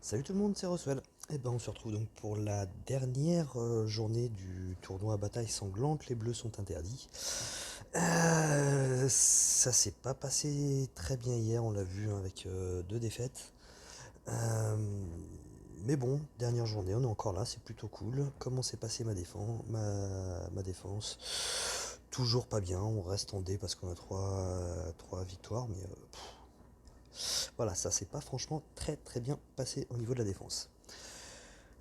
Salut tout le monde, c'est Roswell. Et ben on se retrouve donc pour la dernière journée du tournoi Bataille Sanglante. Les bleus sont interdits. Ça s'est pas passé très bien hier, on l'a vu hein, avec deux défaites. Euh, mais bon, dernière journée, on est encore là, c'est plutôt cool. Comment s'est passée ma défense? Toujours pas bien, on reste en D parce qu'on a trois victoires, mais voilà, ça s'est pas franchement très bien passé au niveau de la défense.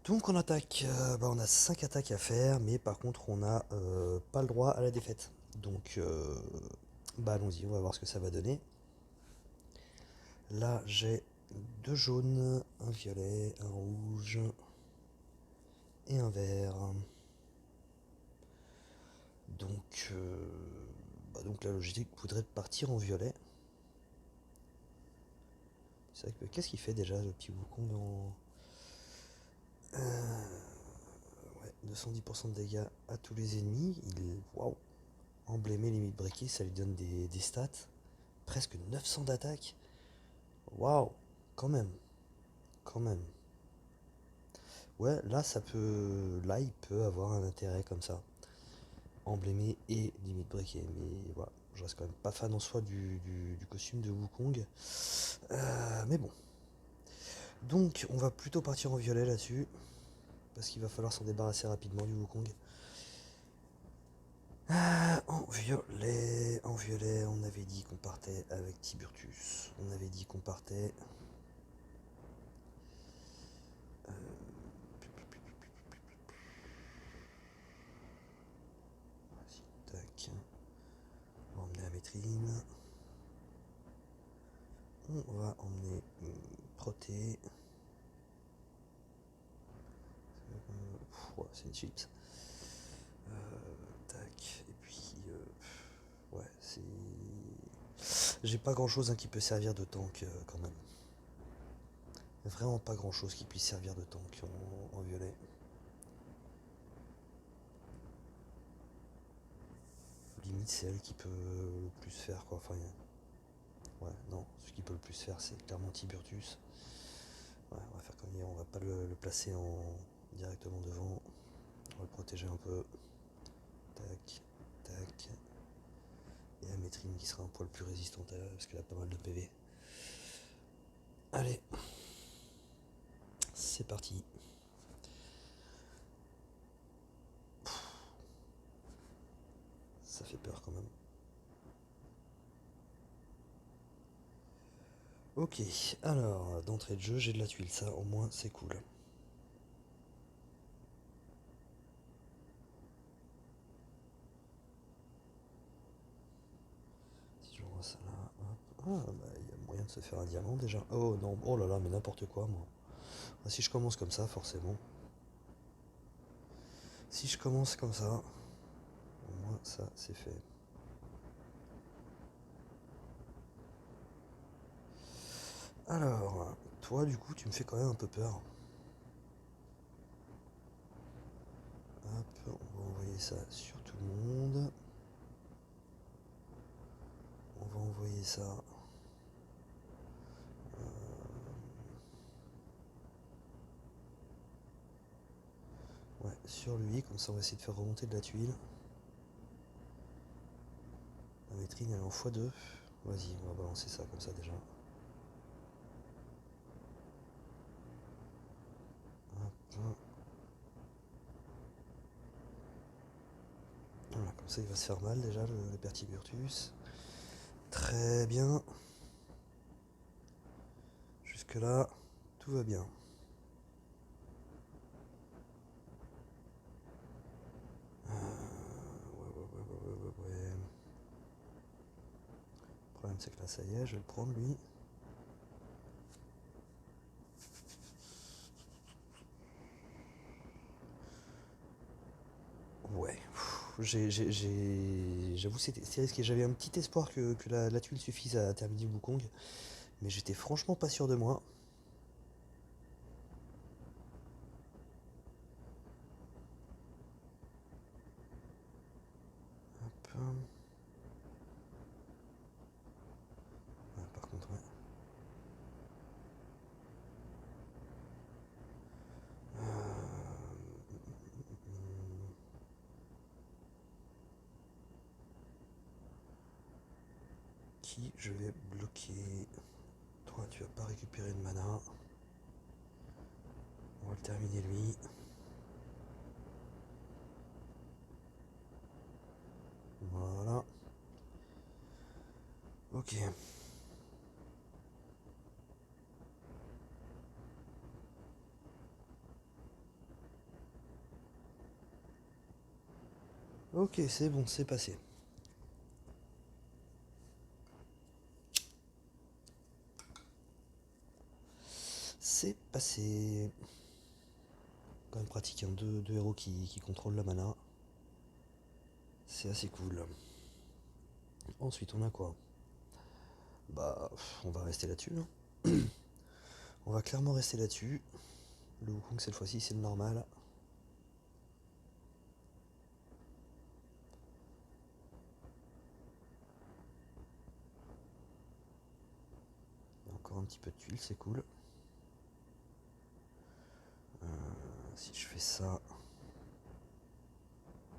Donc en attaque, on a 5 attaques à faire, mais par contre on n'a pas le droit à la défaite. Donc allons-y, on va voir ce que ça va donner. Là j'ai deux jaunes, un violet, un rouge et un vert. Donc, donc la logique voudrait partir en violet. C'est vrai que qu'est-ce qu'il fait déjà le petit boucon dans... Ouais, 210% de dégâts à tous les ennemis. Waouh, emblémé limite breaké, ça lui donne des stats. Presque 900 d'attaque. Waouh, quand même, quand même. Ouais, là ça peut. Là il peut avoir un intérêt comme ça. Emblémé et limite breaké. Mais voilà, je reste quand même pas fan en soi du costume de Wukong. Mais bon. Donc on va plutôt partir en violet là-dessus. Parce qu'il va falloir s'en débarrasser rapidement du Wukong. En violet, on avait dit qu'on partait avec Tiburtus. On avait dit qu'on partait. Vas-y, tac. On va emmener la Métrine. On va emmener Proté. Ouais, c'est une chips. Tac. Et puis, ouais, c'est. J'ai pas grand chose hein, qui peut servir de tank quand même. Vraiment pas grand chose qui puisse servir de tank en violet. Limite, c'est elle qui peut le plus faire quoi. Enfin, ouais, non, ce qui peut le plus faire, c'est clairement Tiburtus. Ouais, on va faire comme hier, on va pas le placer directement devant. On va le protéger un peu. Tac, tac. Et la Métrine qui sera un poil plus résistante parce qu'elle a pas mal de PV. Allez, c'est parti. Ça fait peur quand même. Ok, alors d'entrée de jeu, j'ai de la tuile, ça au moins c'est cool. Si je vois ça là, hop. Ah, bah il y a moyen de se faire un diamant déjà. Oh non, oh là là, mais n'importe quoi moi. Ah, si je commence comme ça, forcément. Si je commence comme ça, au moins ça c'est fait. Alors, toi du coup, tu me fais quand même un peu peur. Hop, on va envoyer ça sur tout le monde. On va envoyer ça. Ouais, sur lui, comme ça on va essayer de faire remonter de la tuile. La vitrine elle est en x2. Vas-y, on va balancer ça comme ça déjà. Hop. Voilà, comme ça il va se faire mal déjà le Pertiburtus. Très bien. Jusque là, tout va bien. Ouais. Le problème c'est que là ça y est, je vais le prendre lui. Ouais. J'avoue c'est risqué. J'avais un petit espoir que la tuile suffise à terminer le Wukong. Mais j'étais franchement pas sûr de moi. Hop. Ah, par contre, ouais. qui je vais bloquer. Toi, tu vas pas récupérer de mana. On va le terminer lui. Voilà. Ok. Ok, c'est bon, c'est passé. C'est passé. Quand même pratique, hein. Deux héros qui contrôlent la mana. C'est assez cool. Ensuite, on a quoi? Bah, on va rester là-dessus, hein. On va clairement rester là-dessus. Le Wukong, cette fois-ci, c'est le normal. Il y a encore un petit peu de tuiles, c'est cool. Si je fais ça,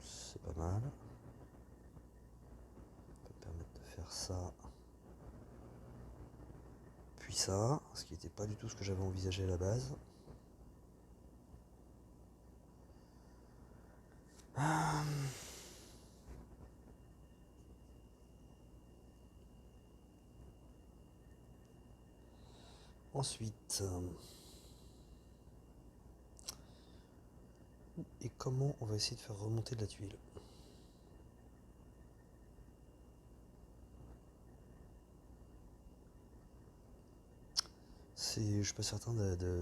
c'est pas mal. Ça peut permettre de faire ça. Puis ça, ce qui n'était pas du tout ce que j'avais envisagé à la base. Ensuite, et comment on va essayer de faire remonter de la tuile? Je suis pas certain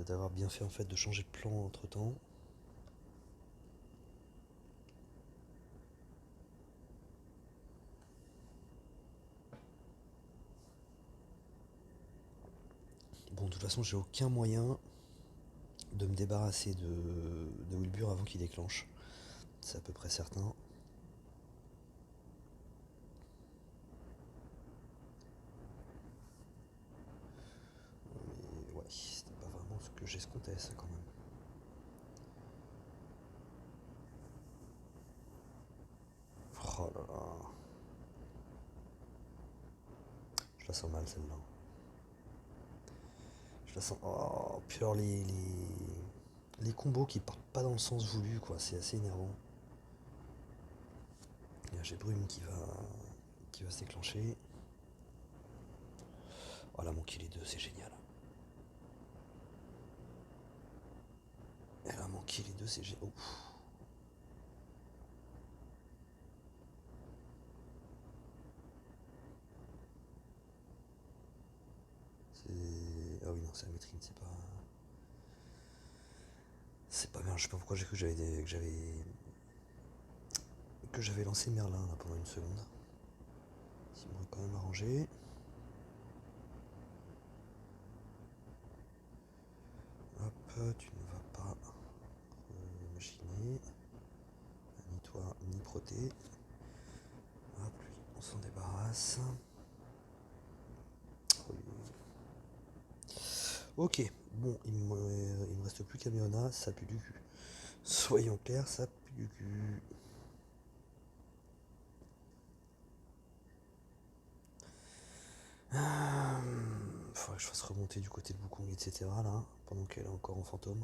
d'avoir bien fait en fait de changer de plan entre temps. Bon, de toute façon, j'ai aucun moyen de me débarrasser de Wilbur avant qu'il déclenche. C'est à peu près certain. Mais ouais, c'était pas vraiment ce que j'escomptais, ça quand même. Oh là là. Je la sens mal celle-là. Je la sens. Oh, puis alors les combos qui partent pas dans le sens voulu, quoi, c'est assez énervant. Là, j'ai Brume qui va se déclencher. Oh, elle a manqué les deux, c'est génial. Elle a manqué les deux, c'est génial. Oh. C'est. Ah oui, non, c'est la métrine, c'est pas. C'est pas bien, je sais pas pourquoi j'ai cru que j'avais lancé Merlin là pendant une seconde. Ça m'aurait quand même arrangé. Hop, tu ne vas pas machiner. Ni toi, ni Proté. Hop, lui, on s'en débarrasse. Oui. Ok, bon, il me reste plus qu'Amiona, ça pue du cul. Soyons clairs, ça pue du cul. Faudrait que je fasse remonter du côté de Wukong, etc. là, pendant qu'elle est encore en fantôme.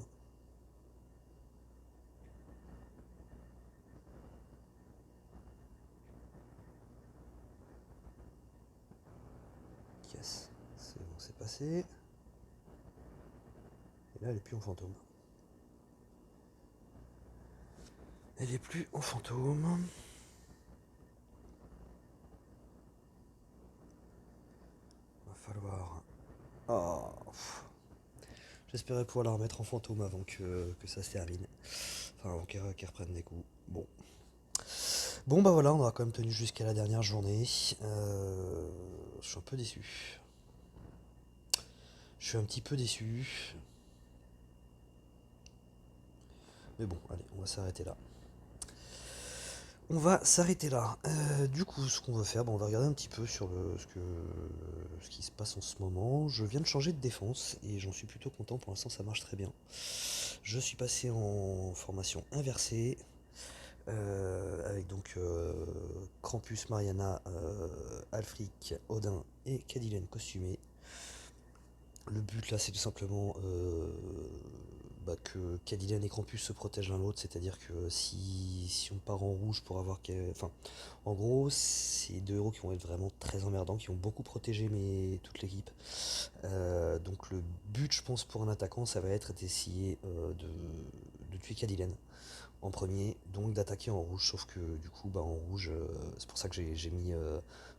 Yes, c'est bon, c'est passé. Et là, elle est plus en fantôme. Elle est plus en fantôme. Va falloir. Oh. J'espérais pouvoir la remettre en fantôme avant que ça se termine. Enfin, avant qu'elle reprenne des coups. Bon. Bon, bah voilà, on aura quand même tenu jusqu'à la dernière journée. Je suis un peu déçu. Je suis un petit peu déçu. Mais bon, allez, on va s'arrêter là. On va s'arrêter là. Du coup, ce qu'on va faire, on va regarder un petit peu sur ce qui se passe en ce moment. Je viens de changer de défense et j'en suis plutôt content. Pour l'instant, ça marche très bien. Je suis passé en formation inversée. avec donc Krampus, Mariana, Alfric, Odin et Cadillac costumé. Le but là, c'est tout simplement que Cadillac et Krampus se protègent l'un l'autre, c'est-à-dire que si on part en rouge pour avoir. Enfin, en gros, c'est deux héros qui vont être vraiment très emmerdants, qui ont beaucoup protégé toute l'équipe. Donc le but, je pense, pour un attaquant, ça va être d'essayer de tuer Cadillac en premier, donc d'attaquer en rouge, sauf que du coup, en rouge, c'est pour ça que j'ai mis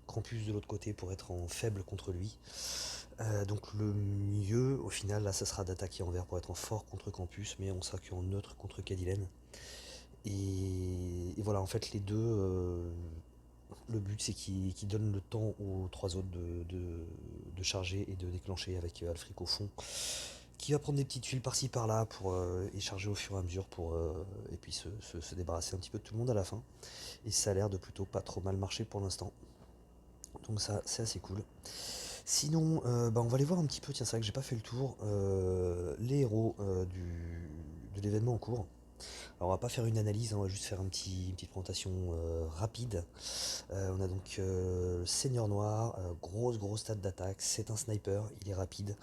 Krampus de l'autre côté pour être en faible contre lui. Donc le mieux au final là ça sera d'attaquer en vert pour être en fort contre Campus, mais on sera qu'en neutre contre Cadillac. Et voilà, en fait les deux, le but c'est qu'ils donnent le temps aux trois autres de charger et de déclencher avec Alfric au fond, qui va prendre des petites tuiles par-ci par-là pour et charger au fur et à mesure pour et puis se débarrasser un petit peu de tout le monde à la fin. Et ça a l'air de plutôt pas trop mal marcher pour l'instant. Donc ça c'est assez cool. Sinon, on va aller voir un petit peu, tiens, c'est vrai que j'ai pas fait le tour, les héros de l'événement en cours. Alors, on va pas faire une analyse, hein, on va juste faire une petite présentation rapide. On a donc le Seigneur Noir, grosse stat d'attaque, c'est un sniper, il est rapide,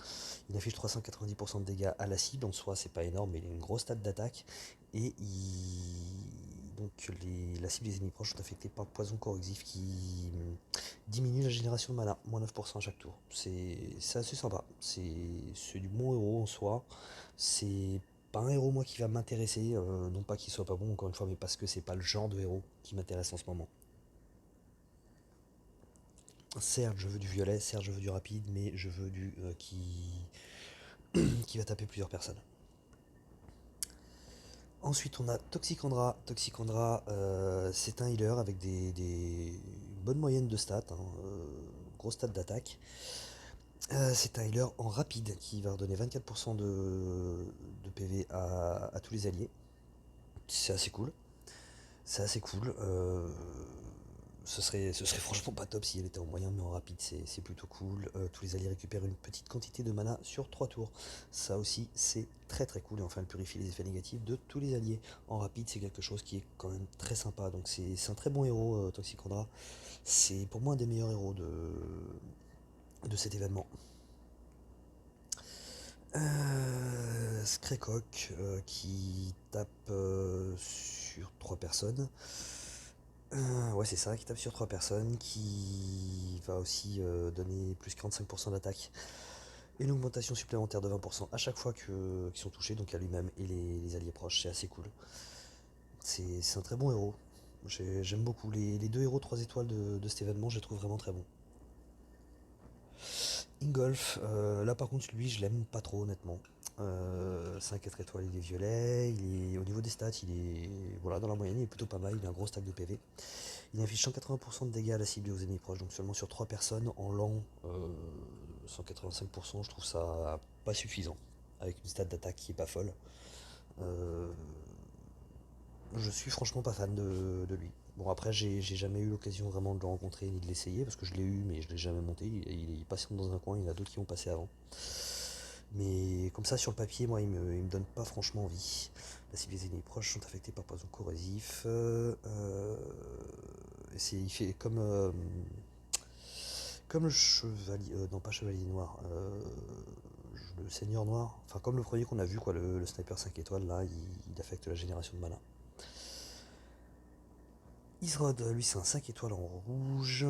il affiche 390% de dégâts à la cible, en soi c'est pas énorme, mais il a une grosse stat d'attaque, et la cible des ennemis proches sont affectés par le poison corrosif qui diminue la génération de mana, moins 9% à chaque tour. C'est assez sympa, c'est du bon héros en soi, c'est pas un héros moi qui va m'intéresser, non pas qu'il soit pas bon encore une fois, mais parce que c'est pas le genre de héros qui m'intéresse en ce moment. Certes, je veux du violet, certes, je veux du rapide, mais je veux du qui va taper plusieurs personnes. Ensuite, on a Toxicandra. Toxicandra, c'est un healer avec une bonne moyenne de stats, hein, gros stats d'attaque. C'est un healer en rapide qui va redonner 24% de PV à tous les alliés. C'est assez cool. C'est assez cool. Ce serait franchement pas top si elle était en moyen, mais en rapide, c'est plutôt cool. Tous les alliés récupèrent une petite quantité de mana sur 3 tours. Ça aussi, c'est très cool. Et enfin, elle purifie les effets négatifs de tous les alliés. En rapide, c'est quelque chose qui est quand même très sympa. Donc, c'est un très bon héros, Toxicandra. C'est pour moi un des meilleurs héros de cet événement. Skrekok qui tape sur 3 personnes. Ouais, c'est ça, qui tape sur 3 personnes, qui va aussi donner plus 45% d'attaque et une augmentation supplémentaire de 20% à chaque fois qu'ils sont touchés, donc à lui-même et les alliés proches, c'est assez cool. C'est un très bon héros. J'aime beaucoup. Les deux héros 3 étoiles de cet événement, je les trouve vraiment très bons. Ingolf, là par contre, lui, je l'aime pas trop, honnêtement. 5-4 étoiles, il est violet. Au niveau des stats, il est voilà, dans la moyenne, il est plutôt pas mal. Il a un gros stack de PV. Il affiche 180% de dégâts à la cible et aux ennemis proches, donc seulement sur 3 personnes. En lent, 185%, je trouve ça pas suffisant. Avec une stat d'attaque qui est pas folle. Euh, je suis franchement pas fan de lui. Bon, après, j'ai jamais eu l'occasion vraiment de le rencontrer ni de l'essayer, parce que je l'ai eu, mais je l'ai jamais monté. Il est passé dans un coin, il y en a d'autres qui ont passé avant. Mais comme ça, sur le papier, moi, il me donne pas franchement envie. La cible des ennemis proches sont affectés par poison corrosif. Il fait comme le chevalier, non pas chevalier noir, le seigneur noir, enfin comme le premier qu'on a vu, quoi, le sniper 5 étoiles, là, il affecte la génération de mana. Isrod, lui c'est un 5 étoiles en rouge,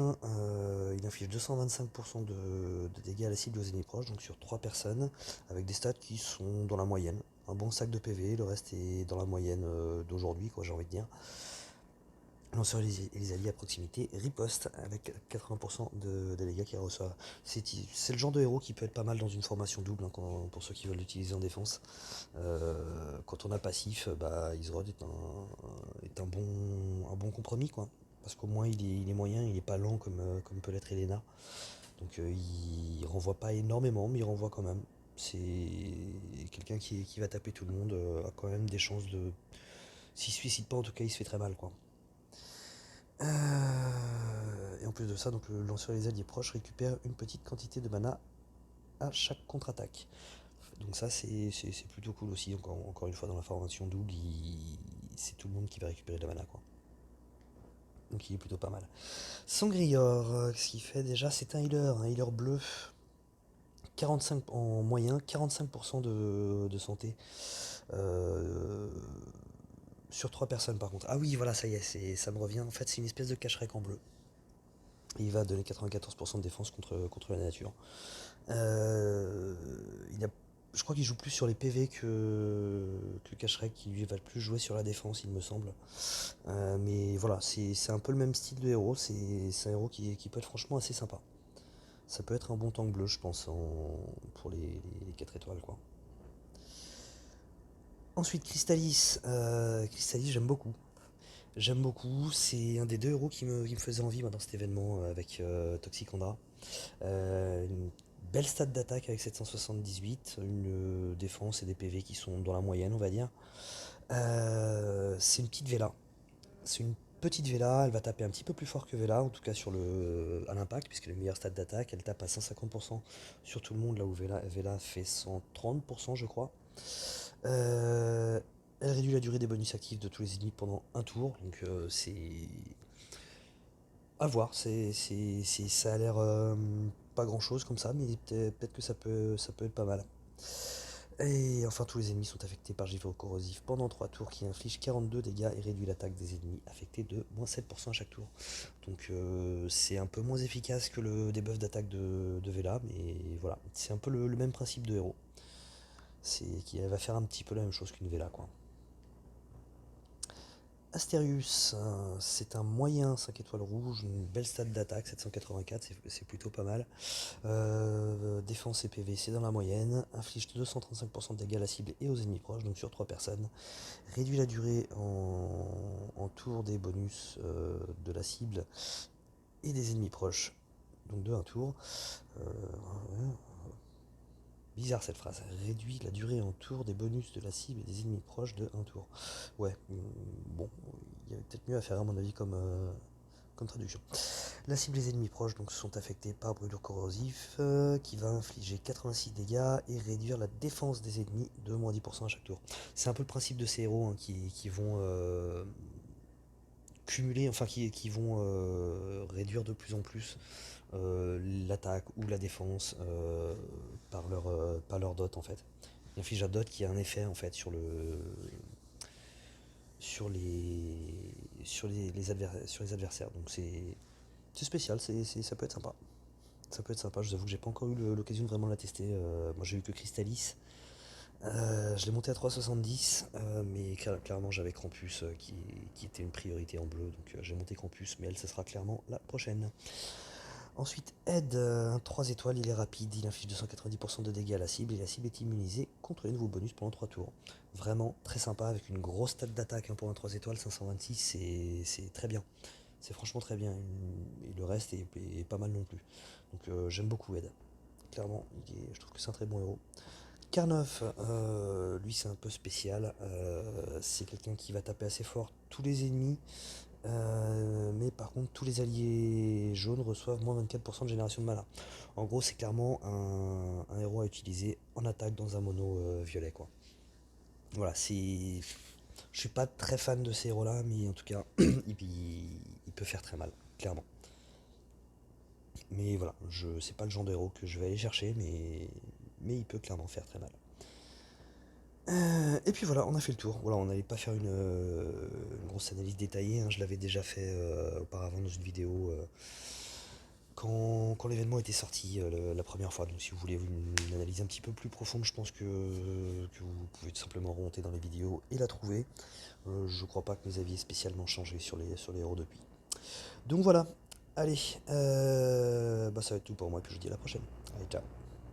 il inflige 225% de dégâts à la cible aux ennemis proches, donc sur 3 personnes, avec des stats qui sont dans la moyenne. Un bon sac de PV, le reste est dans la moyenne d'aujourd'hui, quoi, j'ai envie de dire. Lanceur et les alliés à proximité riposte avec 80% de dégâts qu'il reçoit. C'est le genre de héros qui peut être pas mal dans une formation double, hein, pour ceux qui veulent l'utiliser en défense. Quand on a passif, Isrod est un bon compromis, quoi. Parce qu'au moins il est moyen, il est pas lent comme peut l'être Elena. Donc il renvoie pas énormément, mais il renvoie quand même. C'est quelqu'un qui va taper tout le monde, a quand même des chances de. S'il se suicide pas, en tout cas, il se fait très mal, quoi. Et en plus de ça, donc le lanceur et les alliés proches récupèrent une petite quantité de mana à chaque contre-attaque. Donc ça c'est plutôt cool aussi, encore une fois dans la formation double, c'est tout le monde qui va récupérer de la mana, quoi. Donc il est plutôt pas mal. Sangrior, ce qu'il fait déjà, c'est un healer bleu. 45 en moyen, 45% de santé. Euh, sur 3 personnes par contre. Ah oui, voilà, ça y est, ça me revient. En fait, c'est une espèce de cache-rec en bleu. Et il va donner 94% de défense contre la nature. Euh, il a, je crois qu'il joue plus sur les PV que Cache-Rec, qui lui va le plus jouer sur la défense, il me semble. Mais voilà, c'est un peu le même style de héros. C'est un héros qui peut être franchement assez sympa. Ça peut être un bon tank bleu, je pense, pour les 4 étoiles, quoi. Ensuite, Crystalis. Crystalis, j'aime beaucoup. J'aime beaucoup. C'est un des deux héros qui me faisait envie, moi, dans cet événement avec Toxicandra. Une belle stat d'attaque avec 778, une défense et des PV qui sont dans la moyenne, on va dire. C'est une petite Vela. C'est une petite Vela, elle va taper un petit peu plus fort que Vela, en tout cas à l'impact, puisqu'elle a le meilleur stat d'attaque. Elle tape à 150% sur tout le monde, là où Vela fait 130%, je crois. Elle réduit la durée des bonus actifs de tous les ennemis pendant un tour, donc c'est à voir. Ça a l'air pas grand chose comme ça, mais peut-être que ça peut être pas mal. Et enfin, tous les ennemis sont affectés par givre corrosif pendant 3 tours qui inflige 42 dégâts et réduit l'attaque des ennemis affectés de moins 7% à chaque tour. Donc c'est un peu moins efficace que le debuff d'attaque de Vela, mais voilà, c'est un peu le même principe de héros. C'est qui va faire un petit peu la même chose qu'une Vela, quoi. Astérius, c'est un moyen 5 étoiles rouges, une belle stat d'attaque, 784, c'est plutôt pas mal. Défense et PV, c'est dans la moyenne. Inflige 235% de dégâts à la cible et aux ennemis proches, donc sur 3 personnes. Réduit la durée en tour des bonus de la cible et des ennemis proches, donc de un tour. Euh, Bizarre cette phrase. Réduit la durée en tour des bonus de la cible et des ennemis proches de un tour. Ouais, bon, il y avait peut-être mieux à faire à mon avis comme traduction. La cible et les ennemis proches donc, sont affectés par brûlure corrosif qui va infliger 86 dégâts et réduire la défense des ennemis de moins 10% à chaque tour. C'est un peu le principe de ces héros hein, qui vont cumuler, enfin qui vont réduire de plus en plus l'attaque ou la défense par leur dot en fait. Il inflige la dot qui a un effet en fait sur les adversaires. Donc c'est spécial, ça peut être sympa. Ça peut être sympa, je vous avoue que j'ai pas encore eu l'occasion de vraiment la tester. Moi j'ai eu que Crystalis. Je l'ai monté à 3,70, mais clairement j'avais Krampus qui était une priorité en bleu, donc j'ai monté Krampus, mais elle, ce sera clairement la prochaine. Ensuite, Ed, un 3 étoiles, il est rapide, il inflige 290% de dégâts à la cible, et la cible est immunisée contre les nouveaux bonus pendant 3 tours. Vraiment très sympa, avec une grosse stat d'attaque hein, pour un 3 étoiles, 526, c'est très bien. C'est franchement très bien, et le reste est pas mal non plus. Donc j'aime beaucoup Ed, clairement, je trouve que c'est un très bon héros. Karnov, lui c'est un peu spécial, c'est quelqu'un qui va taper assez fort tous les ennemis, mais par contre tous les alliés jaunes reçoivent moins 24% de génération de mana. En gros c'est clairement un héros à utiliser en attaque dans un mono violet quoi. Voilà, je suis pas très fan de ces héros là, mais en tout cas il peut faire très mal, clairement. Mais voilà, c'est pas le genre de héros que je vais aller chercher, mais il peut clairement faire très mal. Et puis voilà, on a fait le tour. Voilà, on n'allait pas faire une grosse analyse détaillée, hein. Je l'avais déjà fait auparavant dans une vidéo quand l'événement était sorti la première fois. Donc si vous voulez une analyse un petit peu plus profonde, je pense que vous pouvez tout simplement remonter dans les vidéos et la trouver. Je crois pas que mes avis aient spécialement changé sur les héros depuis. Donc voilà, allez, bah ça va être tout pour moi, et puis je vous dis à la prochaine. Allez, ciao.